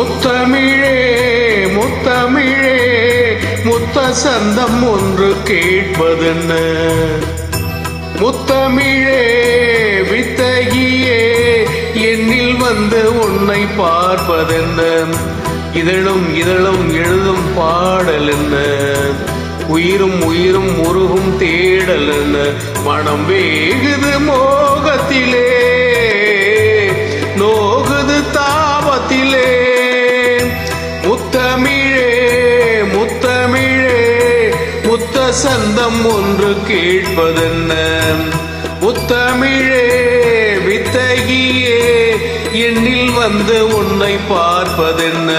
முத்தமிழே முத்தமிழே முத்த சந்தம் ஒன்று கேட்பதென்ன முத்தமிழே வித்தகியே என்னில் வந்து உன்னை பார்ப்பதென்ன இதழும் இதழும் எழுதும் பாடல் என்ன உயிரும் உயிரும் உருகும் தேடல் என்ன மனம் வேகுது மோகத்திலே நோகுது தாபத்திலே முத்தமிழே முத்தமிழே முத்த சந்தம் ஒன்று கேட்பதென்ன முத்தமிழே வித்தகியே என்னில் வந்து உன்னை பார்ப்பதென்ன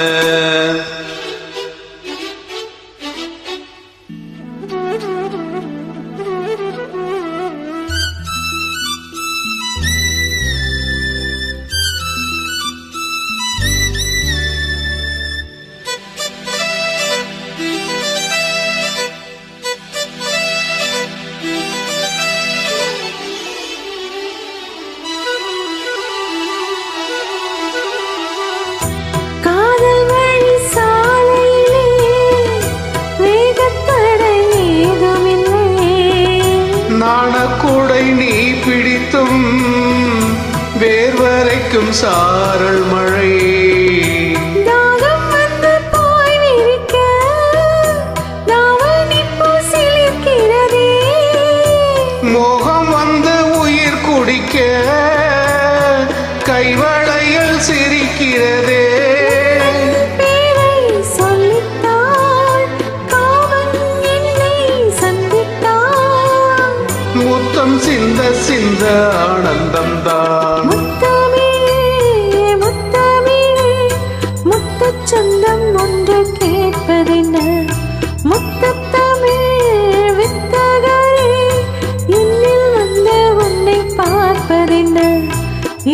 நாணக்கூடை நீ பிடித்தும் வேர்வரைக்கும் சாரல் மழை தாகம் வந்து போய் விரிக்க தாவணிப்பு சிலிர்க்கிறதே மோகம் வந்து உயிர் குடிக்க கைவளையில் சிரிக்கிறதே முத்தம் சிந்த சிந்த ஆனந்தம் தான் முத்தமிழே முத்தமிழே முத்தச் சொந்தம் ஒன்று கேட்பதென்ன முத்தத்தமிழ் வித்தகரே என்னில் வந்து உன்னை பார்ப்பதென்ன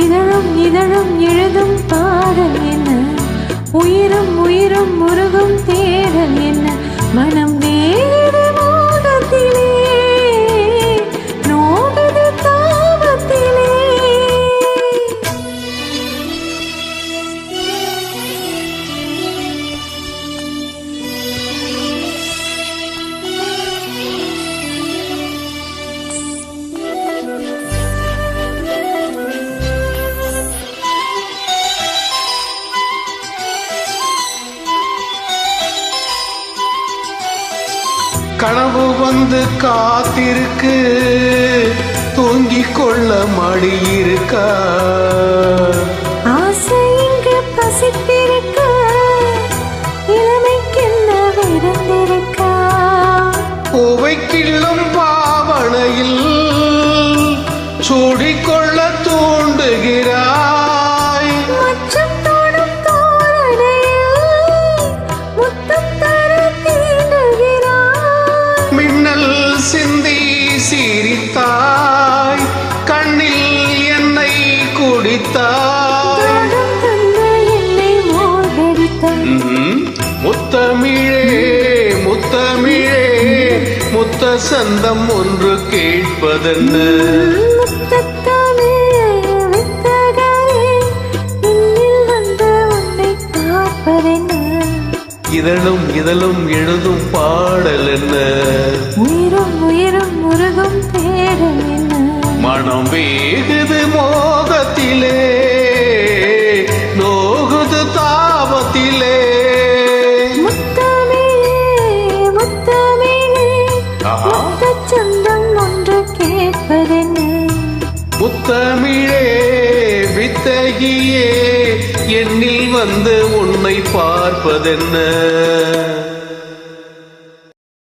இதழும் இதழும் எழுதும் பாடல் என்ன உயிரும் உயிரும் முருகும் தேடல் என்ன மனம் வேறு மோகத்திலே கனவு வந்து காத்திருக்கு தூங்கிக் கொள்ள மடி இருக்கா ஆசை இங்கு பசித்திருக்க இளமைக்கென்ன விருந்திருக்கா பூவை கிள்ளும் பாவனையில் சூடிக்கொள்ள தூண்டுகிறாய் மச்சம் தோடும் தோரணையில் முத்தம் தர தீண்டுகிறாய் மின்னல் சிந்தி சிரித்தாய் கண்ணில் என்னை குடித்தாய் என்னை மோகடித்தாய் முத்தமிழே முத்தமிழே முத்த சந்தம் ஒன்று கேட்பதென்ன இதழும் இதழும் எழுதும் பாடல் என்ன உயிரும் உயிரும் முருகும் தேடல் என்ன மனம் வேகுது மோகத்திலே நோகுது தாபத்திலே முத்தமிழே முத்தமிழே முத்தச் சொந்தம் ஒன்று கேட்பதென்ன முத்தமிழே வித்தகியே என்னில் வந்து உன்னை பார்ப்பதென்ன